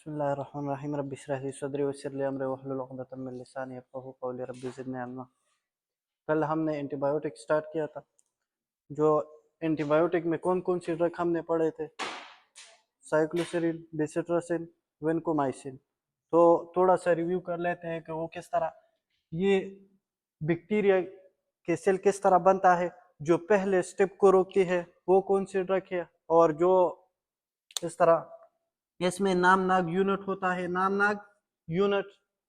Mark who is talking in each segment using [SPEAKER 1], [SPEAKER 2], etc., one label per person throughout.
[SPEAKER 1] बिस्मिल्लाहिर्रहमानिर्रहीम रब्बि इश्रह ली सदरी वयस्सिर ली अमरी वहलुल उक़दतम मिन लिसानी यफ़क़हू क़ौली रब्बि ज़िदनी इल्मा। कल हमने एंटीबायोटिक स्टार्ट किया था। जो एंटीबायोटिक में कौन कौन सी ड्रग हमने पढ़े थे? Cycloserine, bacitracin, vancomycin. तो थोड़ा सा रिव्यू कर लेते हैं कि वो किस तरह, ये बैक्टीरिया के सेल किस तरह बनता है, जो पहले स्टेप को रोकती है वो कौन सी ड्रग है, और जो इस तरह इसमें नामनाग यूनिट होता है, नामनाग यूनिट,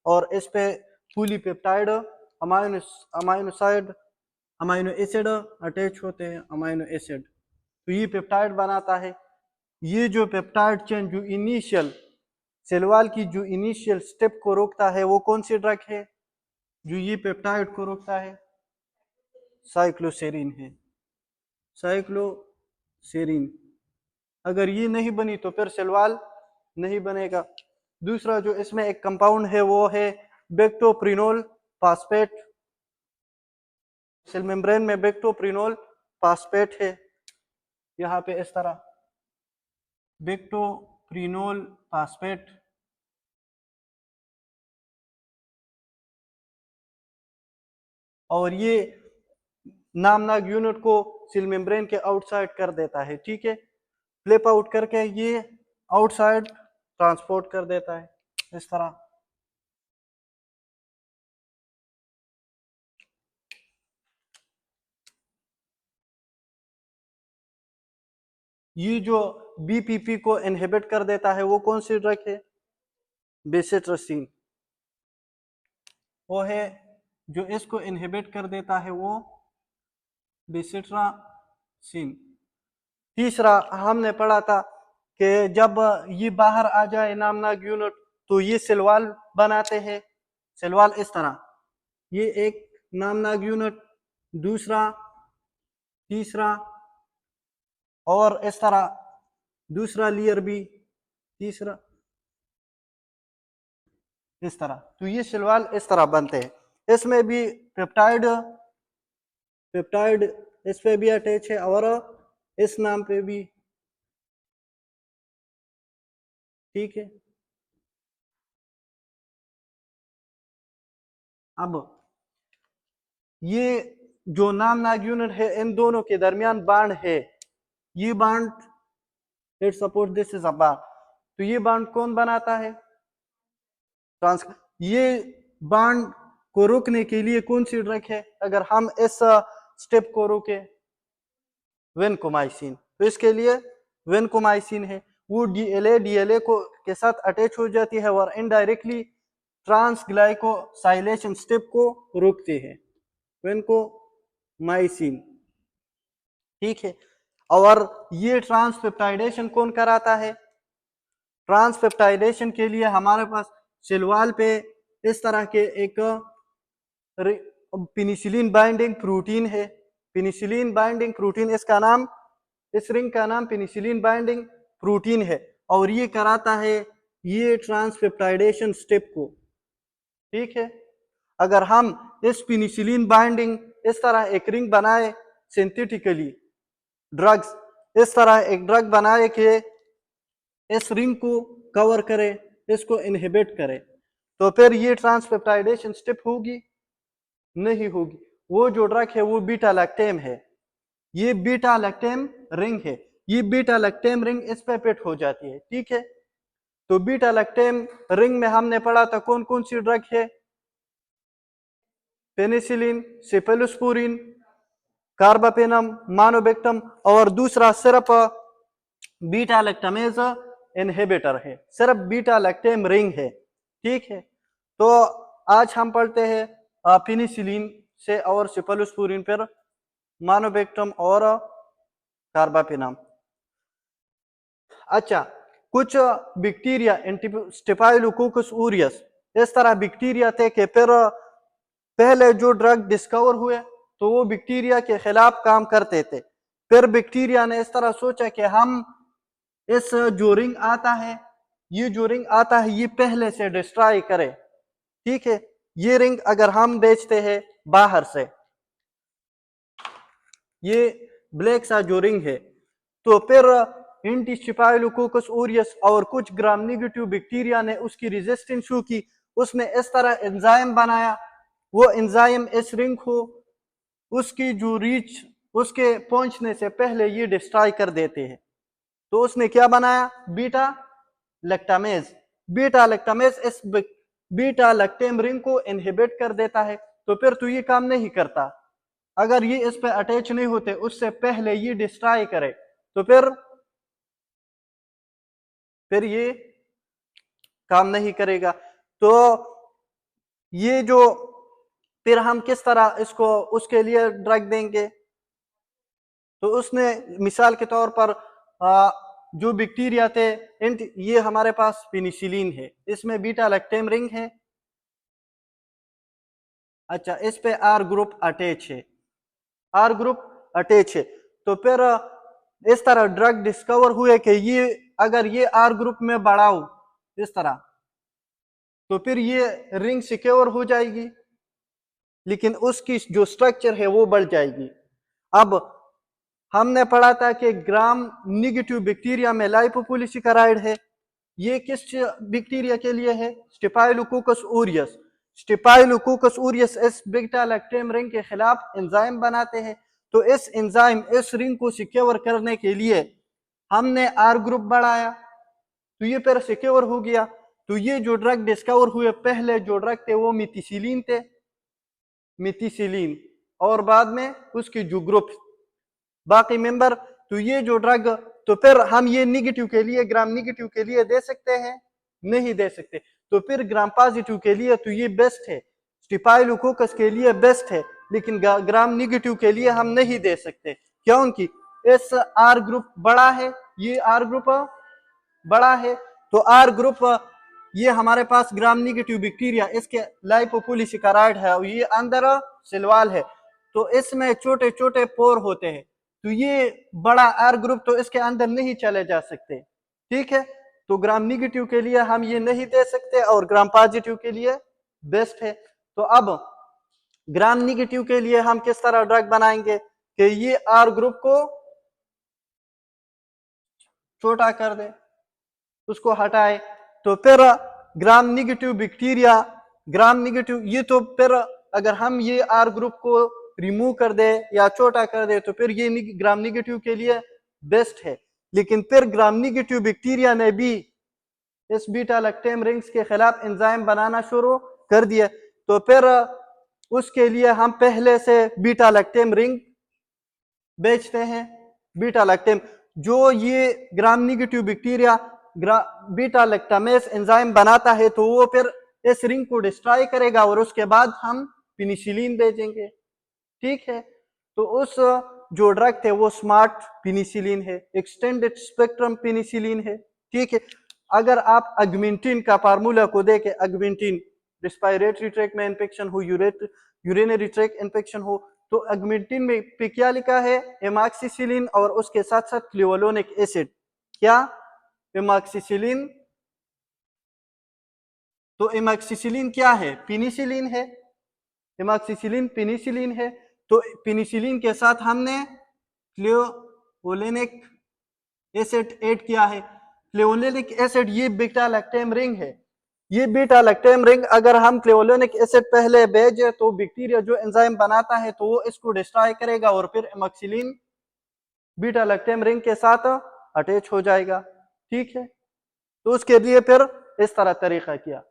[SPEAKER 1] और इस पे पॉलीपेप्टाइड अमाइनो एसिड अटैच होते हैं, अमाइनो एसिड। तो ये पेप्टाइड बनाता है। ये जो पेप्टाइड चेन जो इनिशियल सेल वॉल की जो इनिशियल स्टेप को रोकता है वो कौन सी ड्रग है जो ये पेप्टाइड को रोकता है? साइक्लोसेरिन है, साइक्लोसेरिन। अगर ये नहीं बनी तो फिर सेल वॉल नहीं बनेगा। दूसरा जो इसमें एक कंपाउंड है वो है बेक्टोप्रिनोल फास्फेट। सेल मेम्ब्रेन में बेक्टोप्रिनोल फास्फेट है, यहाँ पे इस तरह बेक्टोप्रिनोल फास्फेट। और ये नामनाग यूनिट को सेल मेम्ब्रेन के आउटसाइड कर देता है, ठीक है, फ्लिप आउट करके ये आउटसाइड ट्रांसपोर्ट कर देता है इस तरह। ये जो बीपीपी को इनहिबिट कर देता है वो कौन सी ड्रग है? बेसिट्रासिन। वो है जो इसको इनहिबिट कर देता है वो बेसिट्रासिन। तीसरा हमने पढ़ा था कि जब ये बाहर आ जाए नामनाग यूनिट तो ये सेल वॉल बनाते हैं। सेल वॉल इस तरह, ये एक नामनाग यूनिट, दूसरा, तीसरा, और इस तरह दूसरा लेयर भी, तीसरा, इस तरह। तो ये सेल वॉल इस तरह बनते हैं। इसमें भी पेप्टाइड पेप्टाइड इस पे भी अटैच है और इस नाम पे भी, ठीक है। अब ये जो नामनाग यूनिट है इन दोनों के दरमियान बांड है, ये bond, let's suppose this is a bond, तो ये बांड कौन बनाता है? ये बांड को रोकने के लिए कौन सी ड्रग है? अगर हम इस स्टेप को रोके, वेनकोमाइसिन। तो इसके लिए वेनकोमाइसिन है, वो डीएलए को के साथ अटैच हो जाती है और इनडायरेक्टली ट्रांसग्लाइकोसाइलेशन स्टेप को रोकते हैं, वेनकोमाइसिन, ठीक है। और ये ट्रांसपेप्टाइडेशन कौन कराता है? ट्रांसपेप्टाइडेशन के लिए हमारे पास सेल वॉल पे इस तरह के एक पेनिसिलिन बाइंडिंग प्रोटीन है। पेनिसिलिन बाइंडिंग प्रोटीन, इसका नाम, इस रिंग का नाम पेनिसिलिन बाइंडिंग प्रोटीन है, और ये कराता है ये ट्रांसपेप्टाइडेशन स्टेप को, ठीक है। अगर हम इस पेनिसिलिन बाइंडिंग इस तरह एक रिंग बनाए सिंथेटिकली, ड्रग्स इस तरह एक ड्रग बनाए कि इस रिंग को कवर करे, इसको इनहिबिट करे, तो फिर ये ट्रांसपेप्टाइडेशन स्टेप होगी? नहीं होगी। वो जो ड्रग है वो बीटा लैक्टेम है, ये बीटा लैक्टेम रिंग है। ये बीटा लैक्टेम रिंग इस पे फिट हो जाती है, ठीक है। तो बीटा लैक्टेम रिंग में हमने पढ़ा था कौन कौन सी ड्रग है? पेनिसिलिन, सेफेलोस्पोरिन, कार्बापेनम, मानोबेक्टम, और दूसरा सिर्फ बीटा लैक्टमेज इनहिबिटर है, सिर्फ बीटा लैक्टेम रिंग है, ठीक है। तो आज हम पढ़ते हैं पेनिसिलिन से और सेफेलोस्पोरिन पर मानोबेक्टम और कार्बापेनम। अच्छा, कुछ बैक्टीरिया स्टेफाइलोकोकस ऑरियस इस तरह बैक्टीरिया थे कि फिर पहले जो ड्रग डिस्कवर हुए तो वो बैक्टीरिया के खिलाफ काम करते थे। फिर बैक्टीरिया ने इस तरह सोचा कि हम इस जो रिंग आता है, ये जो रिंग आता है ये पहले से डिस्ट्रॉय करे, ठीक है। ये रिंग अगर हम बेचते हैं बाहर से, ये ब्लैक सा जो रिंग है, तो फिर हिंट स्टेफाइलोकोकस ऑरियस और कुछ ग्राम नेगेटिव बैक्टीरिया ने उसकी रेजिस्टेंस शो की, उसने इस तरह एंजाइम बनाया, वो एंजाइम इस रिंग को उसकी जो रीच उसके पहुंचने से पहले ये डिस्ट्रॉय कर देते हैं। तो उसने क्या बनाया, बीटा लैक्टामेज। बीटा लैक्टामेज इस बीटा लैक्टेम रिंग को इनहिबिट कर देता है, तो फिर तो ये काम नहीं करता। अगर ये इस पे अटैच नहीं होते उससे पहले ये डिस्ट्रॉय करे तो फिर ये काम नहीं करेगा। तो ये जो फिर हम किस तरह इसको उसके लिए ड्रग देंगे, तो उसने मिसाल के तौर पर जो बैक्टीरिया थे, ये हमारे पास पेनिसिलिन है, इसमें बीटा लैक्टेम रिंग है, अच्छा इस पे आर ग्रुप अटैच है, आर ग्रुप अटैच है। तो फिर इस तरह ड्रग डिस्कवर हुए कि ये अगर ये आर ग्रुप में बढ़ाओ इस तरह तो फिर ये रिंग सिक्योर हो जाएगी, लेकिन उसकी जो स्ट्रक्चर है वो बढ़ जाएगी। अब हमने पढ़ा था कि ग्राम निगेटिव बैक्टीरिया में लाइपोपोलिसिकाराइड है, ये किस बैक्टीरिया के लिए है, स्टेफाइलोकोकस ऑरियस। स्टेफाइलोकोकस ऑरियस इस बीटा लैक्टेम रिंग के खिलाफ एंजाइम बनाते हैं। तो इस एंजाइम इस रिंग को सिक्योर करने के लिए हमने आर ग्रुप बढ़ाया, तो ये फिर सिक्योर हो गया। तो ये जो ड्रग डिस्कवर हुए पहले जो ड्रग थे वो मिथिसिलिन थे, मिथिसिलिन, और बाद में उसकी जो ग्रुप बाकी मेंबर। तो ये जो ड्रग, तो फिर हम ये निगेटिव के लिए ग्राम निगेटिव के लिए दे सकते हैं, नहीं दे सकते। तो फिर ग्राम पॉजिटिव के लिए तो ये बेस्ट है, स्टेफाइलोकोकस के लिए बेस्ट है, लेकिन ग्राम निगेटिव के लिए हम नहीं दे सकते, क्योंकि इस आर ग्रुप बड़ा है, ये आर ग्रुप बड़ा है। तो आर ग्रुप ये हमारे पास ग्राम निगेटिव बैक्टीरिया, इसके लाइपोपोलिसिकाराइड है और ये अंदर सिलवाल है, तो इसमें छोटे छोटे पोर होते हैं, तो ये बड़ा आर ग्रुप तो इसके अंदर नहीं चले जा सकते, ठीक है। तो ग्राम निगेटिव के लिए हम ये नहीं दे सकते और ग्राम पॉजिटिव के लिए बेस्ट है। तो अब ग्राम निगेटिव के लिए हम किस तरह ड्रग बनाएंगे कि ये आर ग्रुप को छोटा कर दे, उसको हटाए, तो फिर ग्राम निगेटिव बैक्टीरिया, ग्राम निगेटिव ये तो फिर अगर हम ये आर ग्रुप को रिमूव कर दे या छोटा कर दे तो फिर ये ग्राम निगेटिव के लिए बेस्ट है। लेकिन फिर ग्राम निगेटिव बैक्टीरिया ने भी इस बीटा लैक्टेम रिंग्स के खिलाफ एंजाइम बनाना शुरू कर दिया, तो फिर उसके लिए हम पहले से बीटा लैक्टेम रिंग बेचते हैं। बीटा लैक्टेम जो ये ग्राम negative bacteria beta lactamase enzyme बनाता है, तो वो फिर इस रिंग को डिस्ट्रॉय करेगा और उसके बाद हम पेनिसिलिन भेजेंगे, ठीक है। तो उस जो ड्रग थे वो स्मार्ट पेनिसिलिन है, एक्सटेंडेड स्पेक्ट्रम पेनिसिलिन है, ठीक है। अगर आप अगमेंटिन का फार्मूला को देखें, अगमेंटिन रेस्पिरेटरी ट्रैक में इंफेक्शन हो, यूरिनरी ट्रैक इंफेक्शन हो, तो अगमेंटिन में पे क्या लिखा है, एमॉक्सिसिलिन और उसके साथ साथ क्लेवोलोनिक एसिड। क्या, एमॉक्सिसिलिन, तो एमॉक्सिसिलिन क्या है, पेनिसिलिन है, एमॉक्सिसिलिन पेनिसिलिन है। तो पेनिसिलिन के साथ हमने क्लेवोलोनिक एसिड ऐड किया है। क्लेवोलोनिक एसिड ये बीटा लैक्टेम रिंग है, ये बीटा लैक्टेम रिंग अगर हम क्लेवोलोनिक एसिड पहले भेजे तो बैक्टीरिया जो एंजाइम बनाता है तो वो इसको डिस्ट्रॉय करेगा और फिर एमॉक्सिलिन बीटा लैक्टेम रिंग के साथ अटैच हो जाएगा, ठीक है। तो उसके लिए फिर इस तरह तरीका किया।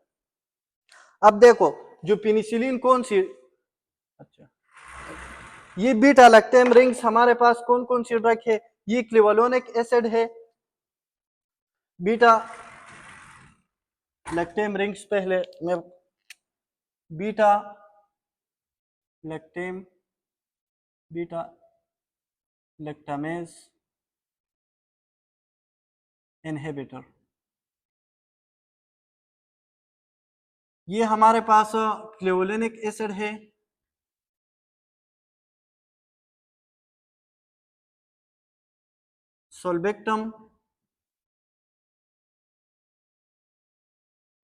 [SPEAKER 1] अब देखो जो पेनिसिलिन कौन सी, अच्छा ये बीटा लैक्टेम रिंग्स हमारे पास कौन कौन सी ड्रग है, ये क्लेवोलोनिक एसिड है, बीटा लैक्टेम रिंग्स पहले मैं beta lactam beta lactamase inhibitor, ये हमारे पास क्लेवोलिनिक एसिड है, सोल्बेक्टम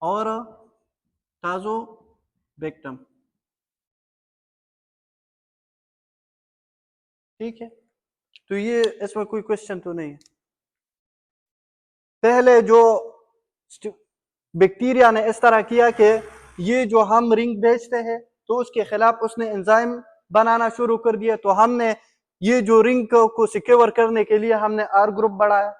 [SPEAKER 1] और टाजोबेक्टम, ठीक है। तो ये इसमें कोई क्वेश्चन तो नहीं है। पहले जो बैक्टीरिया ने इस तरह किया कि ये जो हम रिंग भेजते हैं तो उसके खिलाफ उसने एंजाइम बनाना शुरू कर दिया, तो हमने ये जो रिंग को सिक्योर करने के लिए हमने आर ग्रुप बढ़ाया,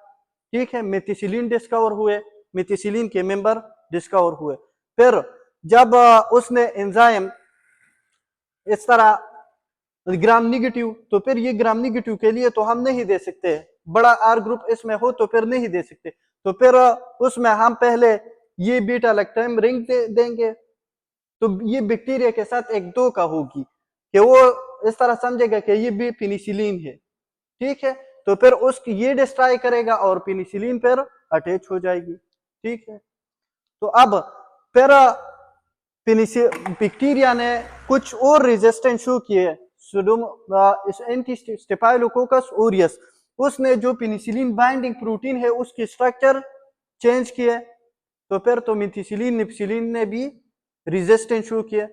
[SPEAKER 1] ठीक है। मेथिसिलिन डिस्कवर हुए, मेथिसिलिन के मेंबर डिस्कवर हुए। फिर जब उसने एंजाइम इस तरह ग्राम निगेटिव, तो फिर ये ग्राम निगेटिव के लिए तो हम नहीं दे सकते, बड़ा आर ग्रुप इसमें हो तो फिर नहीं दे सकते, तो फिर उसमें हम पहले ये बीटा लैक्टम रिंग देंगे, तो ये बैक्टीरिया के साथ एक दो का होगी कि वो इस तरह समझेगा कि ये भी पेनिसिलिन है, ठीक है। तो फिर उसकी ये डिस्ट्रॉय करेगा और पेनिसिलिन पर अटैच हो जाएगी, ठीक है। तो अब फिर बैक्टीरिया ने कुछ और रेजिस्टेंस शो किए, एंटी स्टेफाइलोकोकस ऑरियस, उसने जो पेनिसिलिन बाइंडिंग प्रोटीन है उसकी स्ट्रक्चर चेंज किए, तो फिर तो मेथिसिलिन निपसिलिन ने भी रेजिस्टेंस शो किया।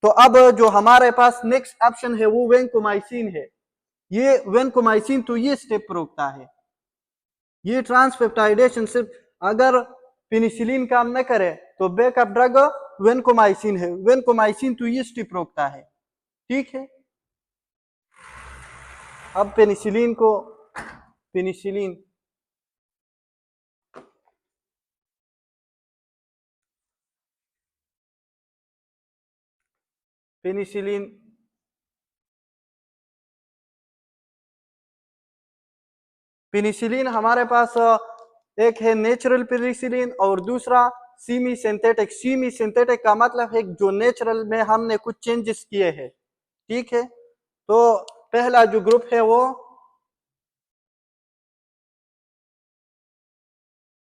[SPEAKER 1] तो अब जो हमारे पास नेक्स्ट ऑप्शन है वो वेंकोमाइसिन है। ये वेंकोमाइसिन तो ये स्टेप रोकता है, ये ट्रांसपेप्टाइडेशन सिर्फ अगर पेनिसिलिन काम न करे तो बैकअप ड्रग वेंकोमाइसिन है, वेंकोमाइसिन तो ये स्टेप रोकता है, ठीक है। अब पेनिसिलिन को पेनिसिलिन पेनिसिलिन पेनिसिलिन हमारे पास एक है नेचुरल पेनिसिलिन और दूसरा सीमी सिंथेटिक। सीमी सिंथेटिक का मतलब है जो नेचुरल में हमने कुछ चेंजेस किए हैं, ठीक है। तो पहला जो ग्रुप है वो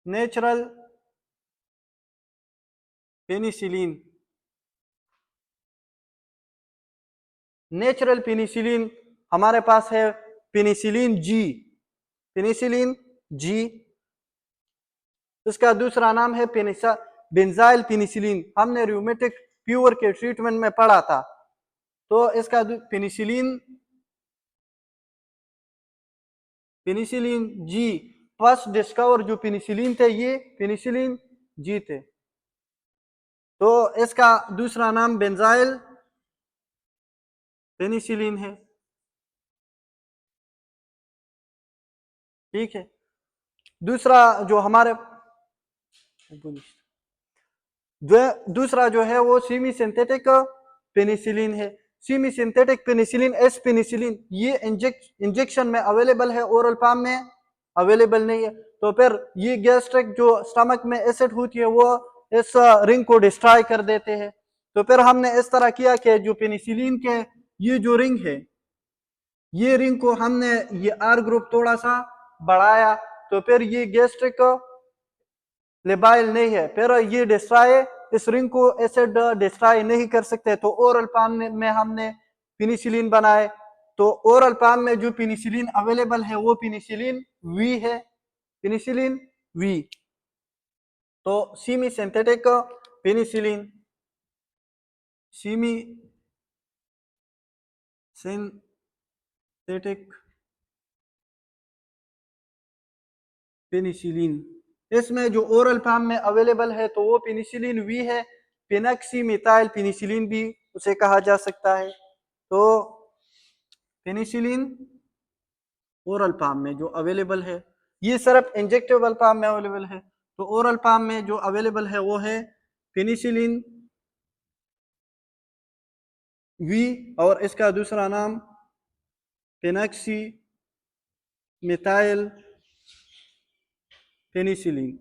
[SPEAKER 1] नेचुरल पेनिसिलिन। नेचुरल पेनिसिलिन हमारे पास है पेनिसिलिन जी, पेनिसिलिन जी। इसका दूसरा नाम है बेंजाइल पेनिसिलिन, हमने रूमेटिक फीवर के ट्रीटमेंट में पढ़ा था। तो इसका penicillin penicillin G, first discover जो पेनिसिलिन थे ये पेनिसिलिन जी थे। तो इसका दूसरा नाम बेंजाइल पेनिसिलिन है, ठीक है। दूसरा जो हमारे दूसरा जो है वो सीमी सिंथेटिक पेनिसिलिन है। Semi synthetic penicillin S penicillin ये इंजेक्शन में अवेलेबल है, ओरल फॉर्म में अवेलेबल नहीं है। तो फिर ये गैस्ट्रिक जो स्टमक में एसिड होती है वो इस रिंग को डिस्ट्रॉय कर देते हैं। तो फिर हमने इस तरह किया कि जो पेनिसिलिन के ये जो रिंग है, ये रिंग को हमने ये आर ग्रुप थोड़ा सा बढ़ाया, तो फिर ये गैस्ट्रिक लेबाइल नहीं है, फिर ये डिस्ट्रॉय इस रिंग को एसिड डिस्ट्रॉय नहीं कर सकते। तो ओरल फॉर्म में हमने पेनिसिलिन बनाए। तो ओरल फॉर्म में जो पेनिसिलिन अवेलेबल है वो पेनिसिलिन वी है, पेनिसिलिन वी। तो semi synthetic penicillin, semi synthetic penicillin, इसमें जो ओरल फॉर्म में अवेलेबल है तो वो पेनिसिलिन वी है। पेनक्सी मिथाइल पेनिसिलिन भी उसे कहा जा सकता है। तो पेनिसिलिन ओरल फॉर्म में जो अवेलेबल है, ये सिर्फ इंजेक्टेबल फॉर्म में अवेलेबल है। तो ओरल फॉर्म में जो अवेलेबल है वो है पेनिसिलिन वी और इसका दूसरा नाम पेनक्सी मिथाइल पेनिसिलिन,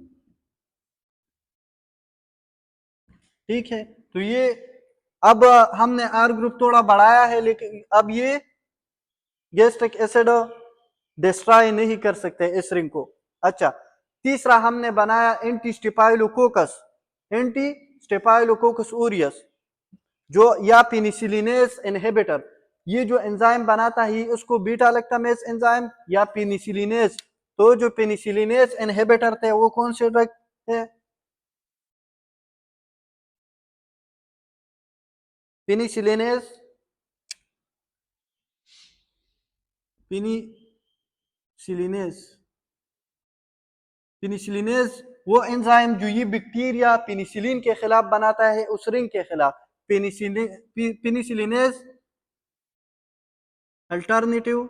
[SPEAKER 1] ठीक है। तो ये अब हमने आर ग्रुप थोड़ा बढ़ाया है, लेकिन अब ये गैस्ट्रिक एसिड डिस्ट्रॉय नहीं कर सकते इस रिंग को। अच्छा, तीसरा हमने बनाया anti staphylococcus, anti staphylococcus Orius, जो या पेनिसिलिनेस इनहिबिटर। ये जो एंजाइम बनाता है उसको बीटा लैक्टामेज एंजाइम या पेनिसिलिनेस। तो जो पेनिसिलिनेस इनहिबिटर थे वो कौन से ड्रग थे? पेनिसिलिनेस पेनिसिलिनेस पेनिसिलिनेज वो एंजाइम जो ये बैक्टीरिया पेनिसिलिन के खिलाफ बनाता है उस रिंग के खिलाफ। पेनिसिलिनेज अल्टरनेटिव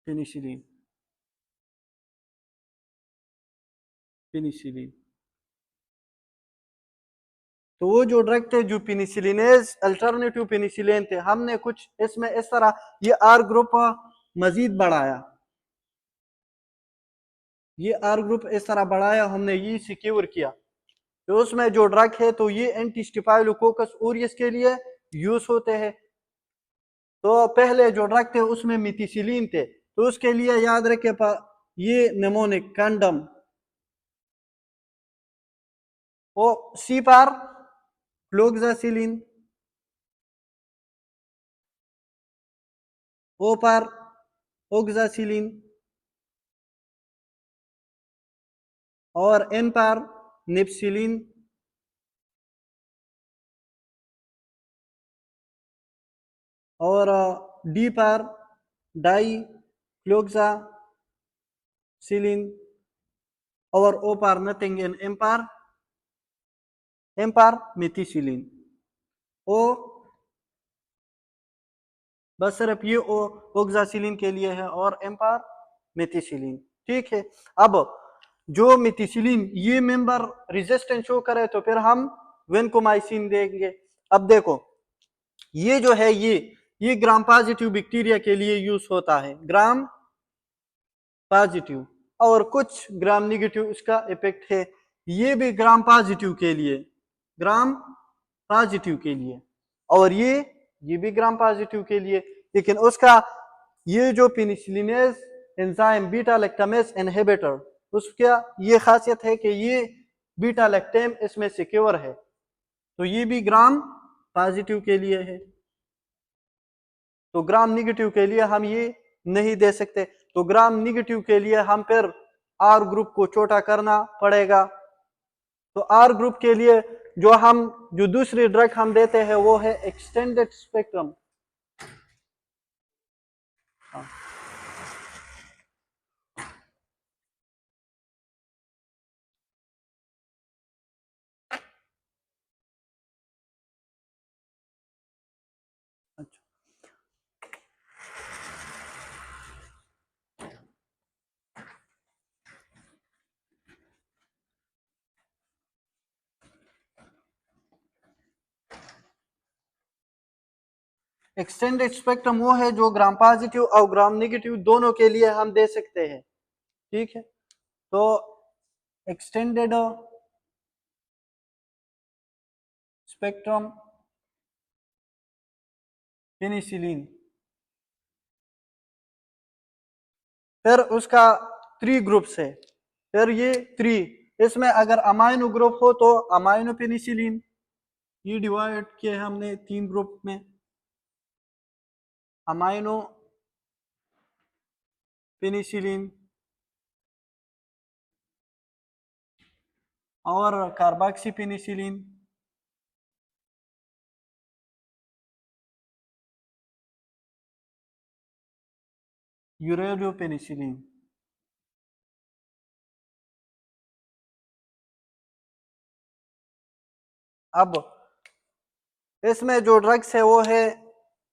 [SPEAKER 1] पेनिसिलिन पेनिसिलिन तो वो जो ड्रग थे जो पेनिसिलिनेज अल्टरनेटिव पेनिसिलिन थे, हमने कुछ इसमें इस तरह ये आर ग्रुप मजीद बढ़ाया, ये आर ग्रुप इस तरह बढ़ाया, हमने ये सिक्योर किया। तो उसमें जो ड्रग है तो ये एंटी स्टेफाइलोकोकस ऑरियस के लिए यूज होते हैं। तो पहले जो ड्रग थे उसमें मिथिसिलिन थे, तो उसके लिए याद रखे ये निमोनिक कंडम, ओ सी पर फ्लोक्सासिलिन, ओ पर ओक्सासिलिन और एन पर निप्सिलिन और डी पर डाई फ्लोक्सासिलिन और ओ पर नथिंग इन एम पर मिथिसिलिन। ओ बस सिर्फ ये ओक्सासिलिन के लिए है और एम पर मिथिसिलिन। ठीक है, अब जो मिथिसिलिन ये मेंबर रेजिस्टेंस शो करे तो फिर हम वेनकोमाइसिन देंगे। अब देखो ये जो है ये ग्राम पॉजिटिव बैक्टीरिया के लिए यूज होता है, ग्राम पॉजिटिव, और कुछ ग्राम निगेटिव इसका इफेक्ट है। ये भी ग्राम पॉजिटिव के लिए, ग्राम पॉजिटिव के लिए, और ये भी ग्राम पॉजिटिव के लिए। लेकिन उसका ये जो penicillinase enzyme beta lactamase inhibitor, उसका ये खासियत है कि ये बीटा लैक्टेम इसमें सिक्योर है, तो ये भी ग्राम पॉजिटिव के लिए है। तो ग्राम निगेटिव के लिए हम ये नहीं दे सकते, तो ग्राम निगेटिव के लिए हम फिर आर ग्रुप को छोटा करना पड़ेगा। तो आर ग्रुप के लिए जो दूसरी ड्रग हम देते हैं वो है एक्सटेंडेड स्पेक्ट्रम। एक्सटेंडेड स्पेक्ट्रम वो है जो ग्राम पॉजिटिव और ग्राम नेगेटिव दोनों के लिए हम दे सकते हैं। ठीक है, तो एक्सटेंडेड स्पेक्ट्रम पेनिसिलिन, फिर उसका 3 ग्रुप्स है, फिर ये 3 इसमें अगर अमाइनो ग्रुप हो तो अमाइनो पेनिसिलिन, ये डिवाइड किए हमने 3 ग्रुप में, अमाइनो पेनिसिलिन और कार्बोक्सी पेनिसिलिन, यूरेलो पेनिसिलिन। अब इसमें जो ड्रग्स है वो है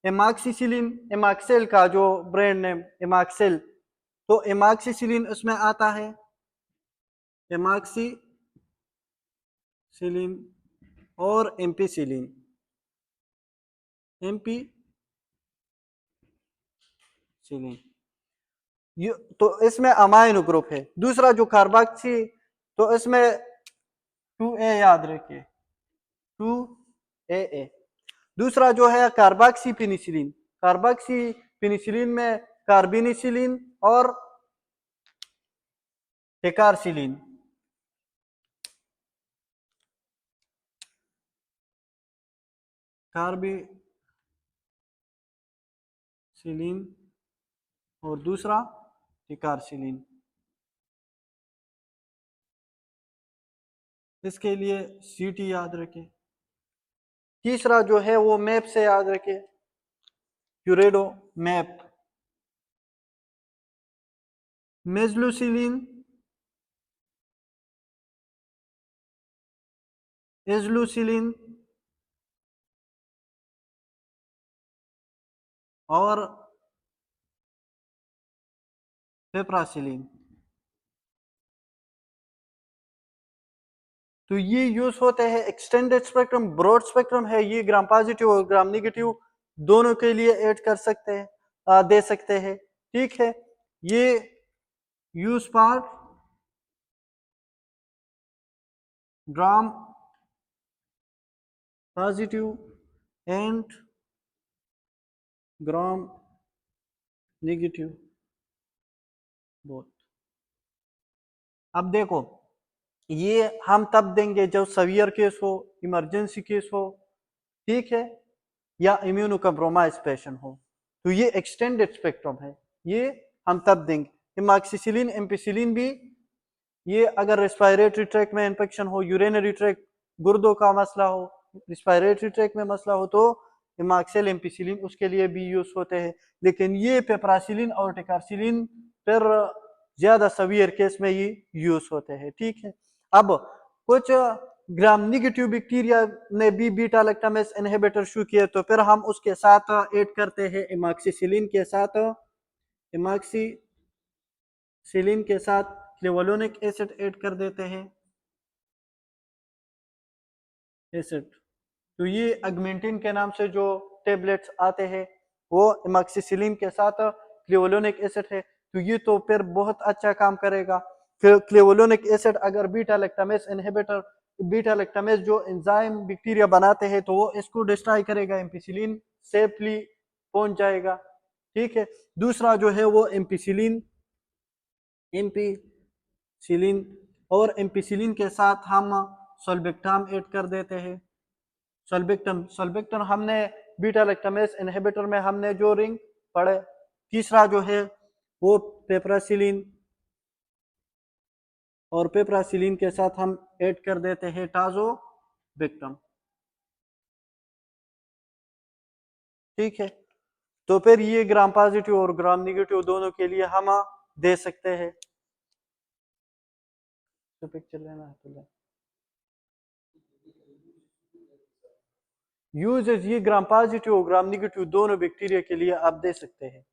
[SPEAKER 1] एमाक्सिसिलिन, एमाक्सेल का जो ब्रांड नेम एमाक्सेल, तो एमाक्सिसिलिन उसमें आता है, एमाक्सिसिलिन और एम्पीसिलिन, एम्पीसिलिन, ये तो इसमें अमाइनो ग्रुप है। दूसरा जो कार्बोक्सी, तो इसमें 2A याद रखिए, 2AA। दूसरा जो है कार्बोक्सी पेनिसिलिन, कार्बोक्सी पेनिसिलिन में कार्बिनिसिलिन और टेकारसिलिन, कार्बिसिलिन और दूसरा टेकारसिलिन। इसके लिए सीटी याद रखें। तीसरा जो है वो मैप से याद रखें, यूरेडो मैप, मेजलुसिलिन, एजलुसिलिन और पेप्रासिलिन। तो ये यूज होते हैं। एक्सटेंडेड स्पेक्ट्रम, ब्रॉड स्पेक्ट्रम है, ये ग्राम पॉजिटिव और ग्राम नेगेटिव दोनों के लिए ऐड कर सकते हैं, दे सकते हैं। ठीक है, ये use part gram positive and gram negative both. अब देखो, ये हम तब देंगे जब सवियर केस हो, इमरजेंसी केस हो, ठीक है, या इम्यूनो कम्प्रोमाइज पेशेंट हो। तो ये एक्सटेंडेड स्पेक्ट्रम है, ये हम तब देंगे। इमाक्सिसिलिन, एम्पिसिलिन भी, ये अगर रेस्पिरेटरी ट्रैक में इन्फेक्शन हो, यूरिनरी ट्रैक, गुर्दों का मसला हो, रेस्पिरेटरी ट्रैक में मसला हो, तो इमाक्सिल एम्पिसिलिन उसके लिए भी यूज होते हैं। लेकिन ये पेप्रासिलिन और टिकारसिलिन फिर ज्यादा सवियर केस में ये यूज होते हैं। ठीक है, अब कुछ ग्राम नेगेटिव बैक्टीरिया ने भी बीटा लैक्टामेस इनहिबिटर शुरू किए, तो फिर हम उसके साथ ऐड करते हैं इमाक्सिसिलिन के साथ, इमाक्सिसिलिन के साथ क्लेवोलोनिक एसिड ऐड कर देते हैं, एसिड। तो ये अगमेंटिन के नाम से जो टेबलेट्स आते हैं वो इमाक्सिसिलिन के साथ क्लेवोलोनिक एसिड है। तो ये तो फिर बहुत अच्छा काम करेगा। फिर क्लेवोलोनिक एसिड अगर beta lactamase inhibitor, beta lactamase जो एंजाइम बैक्टीरिया बनाते हैं, तो वो इसको डिस्ट्रॉय करेगा, एम्पिसिलिन सेफली पहुंच जाएगा। ठीक है, दूसरा जो है वो एम्पिसिलिन, एम्पिसिलिन और एम्पिसिलिन के साथ हम सोल्बिक्टाम ऐड कर देते हैं। सोल्बिक्टम हमने बीटा लैक्टामेस इनहिबिटर में हमने जो रिंग पढ़े। तीसरा जो है वो पेप्रासिलिन, और पेप्रासिलिन के साथ हम ऐड कर देते हैं टाजोबिक्टम। ठीक है, तो फिर ये ग्राम पॉजिटिव और ग्राम नेगेटिव दोनों के लिए हम दे सकते हैं। तो पिक्चर लेना है तो ले। यूजेज, ये ग्राम पॉजिटिव और ग्राम नेगेटिव दोनों बैक्टीरिया के लिए आप दे सकते हैं।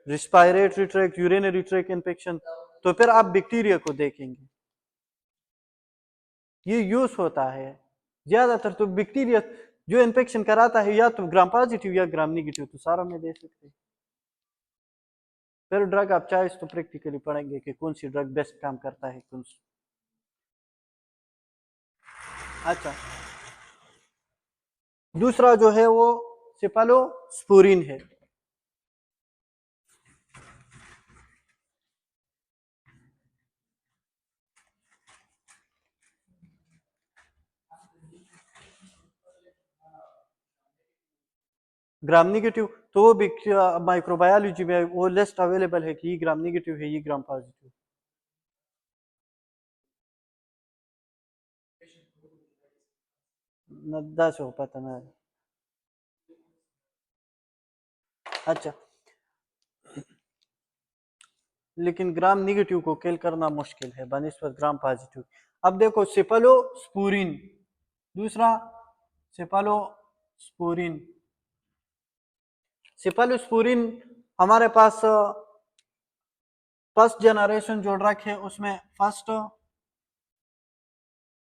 [SPEAKER 1] Respiratory track, urinary track infection, तो फिर आप बैक्टीरिया को देखेंगे, ये यूज होता है ज्यादातर। तो बैक्टीरिया जो इन्फेक्शन कराता है या तो ग्राम पॉजिटिव या ग्राम नेगेटिव, तो सारा में दे सकते हैं। फिर ड्रग आप चाहे तो प्रैक्टिकली पढ़ेंगे कि कौन सी ड्रग बेस्ट काम करता है, कौन सी। अच्छा, दूसरा जो है वो सिफालोस्पोरिन है। ग्राम नेगेटिव, तो वो भी माइक्रोबायोलॉजी में वो लिस्ट अवेलेबल है कि ये ग्राम नेगेटिव है, ये ग्राम पॉजिटिव। नद्दा से हो पता ना। अच्छा, लेकिन ग्राम नेगेटिव को किल करना मुश्किल है बनिस्बत ग्राम पॉजिटिव। अब देखो सिफालोस्पोरिन, दूसरा सिफालोस्पोरिन। सिफालोस्पोरिन हमारे पास फर्स्ट जनरेशन जो ड्रग है उसमें फर्स्ट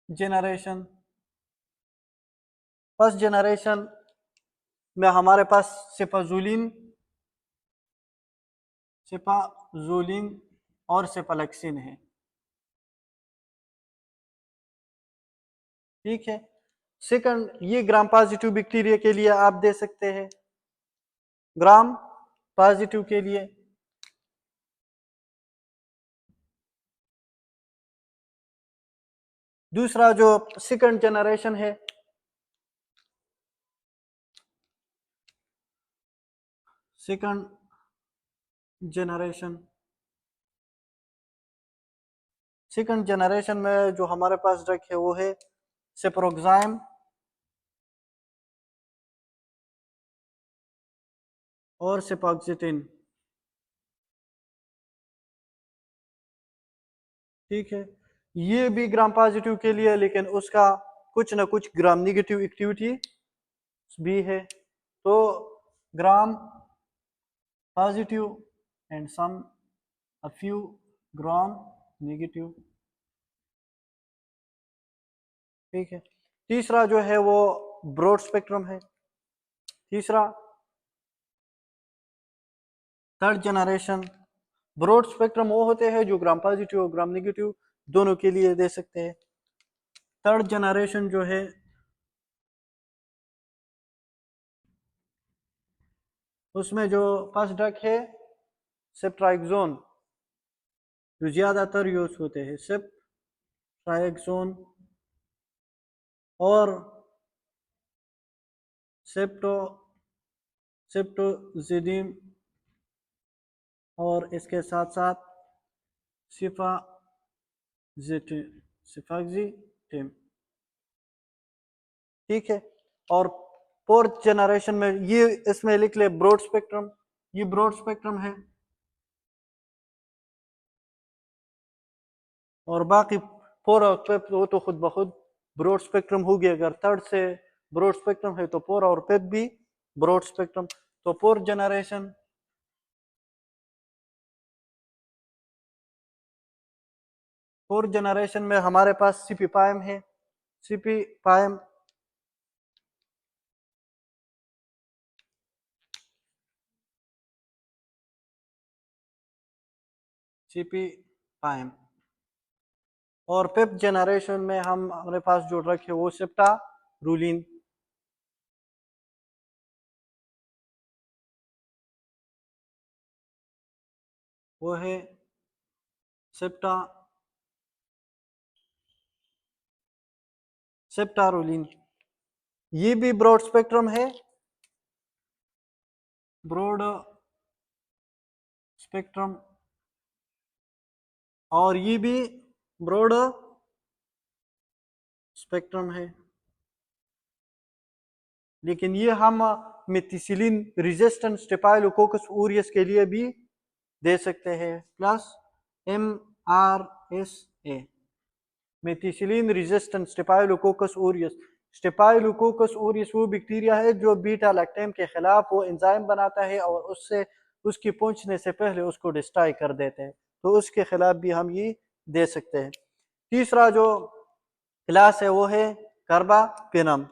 [SPEAKER 1] जनरेशन, फर्स्ट जनरेशन में हमारे पास सिफाजुलिन, सिफाजुलिन और सिफालेक्सिन है। ठीक है, सेकंड, ये ग्राम पॉजिटिव बैक्टीरिया के लिए आप दे सकते हैं, ग्राम पॉजिटिव के लिए। दूसरा जो सेकंड जनरेशन है, सेकंड जनरेशन, सेकंड जनरेशन में जो हमारे पास ड्रग है वो है सेप्रोक्साइम और सिपॉक्सिटिन। ठीक है, ये भी ग्राम पॉजिटिव के लिए, लेकिन उसका कुछ ना कुछ ग्राम निगेटिव एक्टिविटी भी है। तो gram positive and some a few gram negative. ठीक है, तीसरा जो है वो ब्रॉड स्पेक्ट्रम है। तीसरा थर्ड जनरेशन ब्रॉड स्पेक्ट्रम वो होते हैं जो ग्राम पॉजिटिव और ग्राम नेगेटिव दोनों के लिए दे सकते हैं। थर्ड जनरेशन जो है उसमें जो फर्स्ट ड्रग है सेप्ट्राइक्सोन, जो ज्यादातर यूज होते हैं, सेप्ट्राइक्सोन और सेप्टोजिडिम, और इसके साथ साथ सिफाक्सिटिम। ठीक है, और फोर्थ जनरेशन में ये इसमें लिख ले ब्रॉड स्पेक्ट्रम, ये ब्रॉड स्पेक्ट्रम है, और बाकी फोर और फिफ्थ वो तो खुद ब खुद ब्रॉड स्पेक्ट्रम हो गया। अगर थर्ड से ब्रॉड स्पेक्ट्रम है तो फोर और फिफ्थ भी ब्रॉड स्पेक्ट्रम। तो फोर्थ जनरेशन, फोर्थ जनरेशन में हमारे पास सीपी पाइम है, सीपी पाइम, सीपी पाइम। और फिफ्थ जनरेशन में हम हमारे पास जो ड्रग है वो सेप्टा रूलिन। वो है सेप्टा सेप्टारोलिन। ये भी ब्रॉड स्पेक्ट्रम है, ब्रॉड स्पेक्ट्रम, और ये भी ब्रॉड स्पेक्ट्रम है, लेकिन ये हम मेथिसिलिन रेजिस्टेंट स्टेफाइलोकोकस ऑरियस के लिए भी दे सकते हैं। Plus MRSA, methicillin resistant staphylococcus aureus. Staphylococcus aureus वो बैक्टीरिया है जो बीटा लैक्टेम के खिलाफ वो एंजाइम बनाता है और उससे उसकी पहुंचने से पहले उसको डिस्ट्रॉय कर देते हैं, तो उसके खिलाफ भी हम ये दे सकते हैं। तीसरा जो क्लास है वो है कार्बापेनम।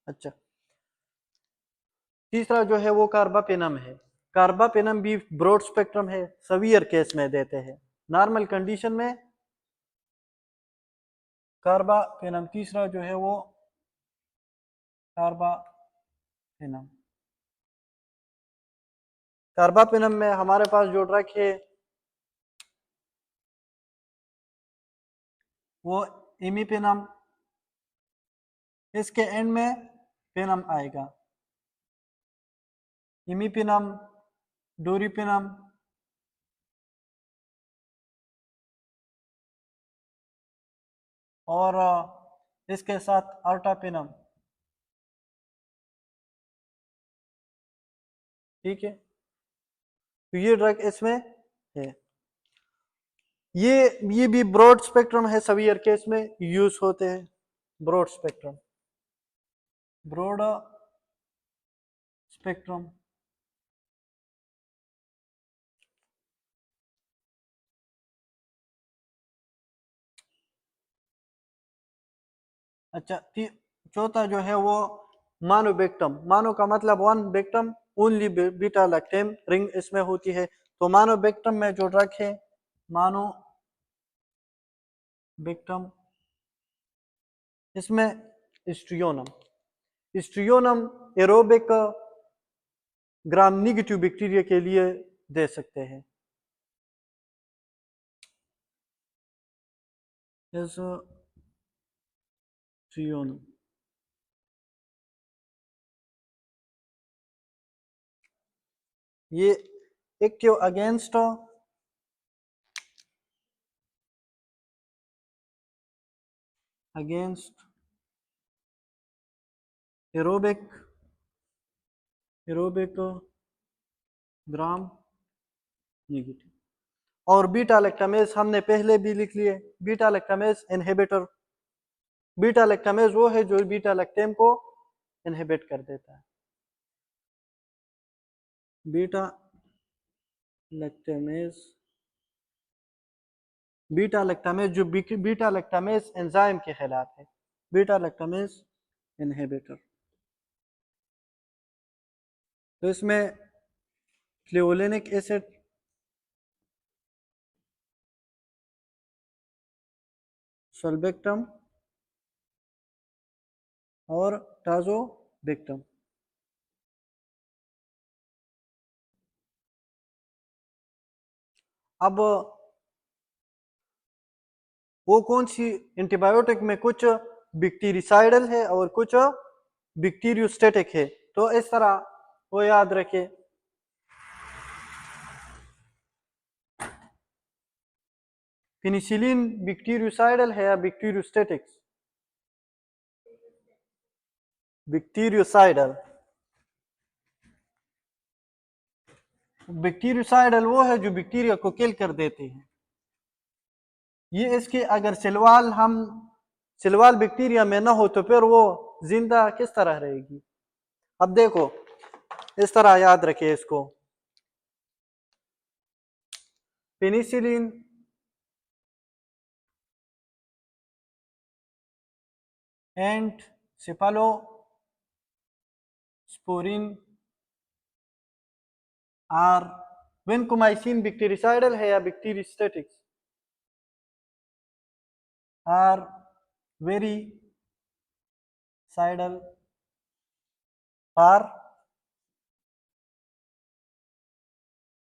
[SPEAKER 1] अच्छा, तीसरा जो है वो कार्बापेनम है। कार्बापेनम भी ब्रॉड स्पेक्ट्रम है, सवियर केस में देते हैं, नॉर्मल कंडीशन में कार्बापेनम। तीसरा जो है वो कार्बापेनम। कार्बापेनम में हमारे पास जो ड्रग है वो इमीपेनम, इसके एंड में पेनम आएगा, इमीपेनम, डोरीपेनम, और इसके साथ अर्टापेनम। ठीक है, तो ये ड्रग इसमें है। ये भी ब्रॉड स्पेक्ट्रम है, सवियर केस में यूज होते हैं, ब्रॉड स्पेक्ट्रम, ब्रॉड स्पेक्ट्रम। अच्छा, चौथा जो है वो मानोबेक्टम। मानो का मतलब one, बेक्टम only beta lactam ring इसमें होती है। तो मानोबेक्टम में जो ड्रग है मानोबेक्टम, इसमें स्ट्रियोनम एरोबिक ग्राम निगेटिव बैक्टीरिया के लिए दे सकते हैं। is a trion. ये active against aerobic gram negative. और बीटा लैक्टामेज हमने पहले भी लिख लिए, beta lactamase inhibitor. Beta lactamase वो है जो बीटा लैक्टेम को इनहिबिट कर देता है। बीटा लैक्टामेज जो बीटा लैक्टामेज एंजाइम के खिलाफ है, बीटा लैक्टामेज इनहिबिटर। तो इसमें क्लियोलिनिक एसिड, सल्बेक्टम और टाजोबेक्टम। अब वो कौन सी एंटीबायोटिक में कुछ बैक्टीरिसाइडल है और कुछ बैक्टीरियोस्टेटिक है, तो इस तरह वो याद रखे। पेनिसिलिन बैक्टीरियोसाइडल है या बैक्टीरियोस्टेटिक? बैक्टीरियोसाइडल। बैक्टीरियोसाइडल वो है जो बैक्टीरिया को किल कर देते हैं। ये इसके अगर सिलवाल बैक्टीरिया में ना हो तो फिर वो जिंदा किस तरह रहेगी? अब देखो इस तरह याद रखिए इसको, penicillin and cephalosporin or vancomycin bactericidal है या bacteriostatic? Are very cidal for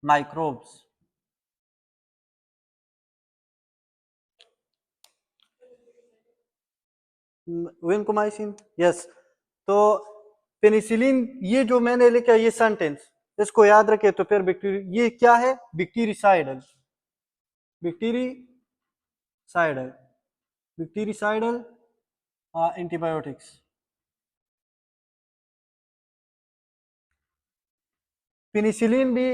[SPEAKER 1] microbes. Vancomycin, yes. तो पेनिसिलिन, ये जो मैंने लिखा ये सेंटेंस इसको याद रखे तो फिर ये क्या है? Bactericidal, bactericidal antibiotics. पेनिसिलिन भी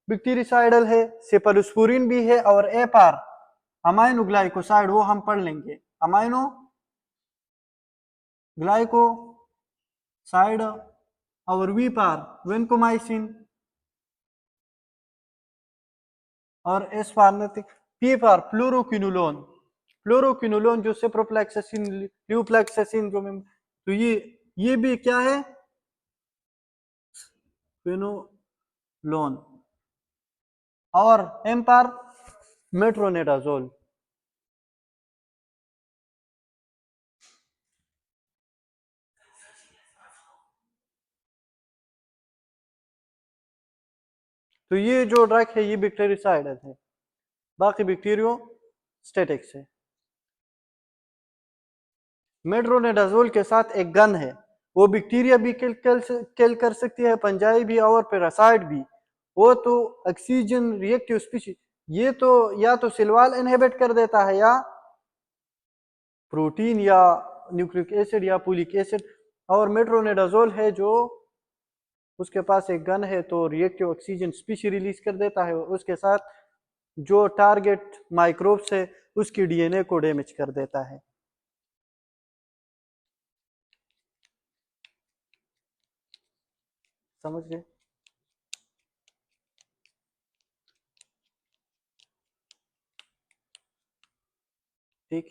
[SPEAKER 1] बैक्टीरिसाइडल है, सेफालोस्पोरिन भी है, और एपार अमाइनो ग्लाइकोसाइड वो हम पढ़ लेंगे। अमाइनो ग्लाइकोसाइड और वीपार वेनकोमाइसिन और एस फार्नेटिक, पी पार फ्लोरोक्विनोलोन जो सेप्रोफ्लैक्सासिन ल्यूफ्लैक्सासिन जो तो ये भी क्या है? क्विनोलोन। और एम पार मेट्रोनेडाजोल। तो ये जो ड्रग है ये बैक्टीरिसाइडल है, बाकी बैक्टीरियोस्टेटिक्स है। मेट्रोनेडाजोल के साथ एक गन है, वो बैक्टीरिया भी किल कर सकती है, पंजाई भी और पैरासाइट भी। वो तो ऑक्सीजन रिएक्टिव स्पीशीज, ये तो या तो सिलवाल इनहिबिट कर देता है या प्रोटीन या न्यूक्लिक एसिड या पुलिक एसिड। और मेट्रोनेडाजोल है जो उसके पास एक गन है तो रिएक्टिव ऑक्सीजन स्पीशी रिलीज कर देता है, उसके साथ जो टारगेट माइक्रोब्स है उसकी डीएनए को डैमेज कर देता है। समझ गए? ठीक।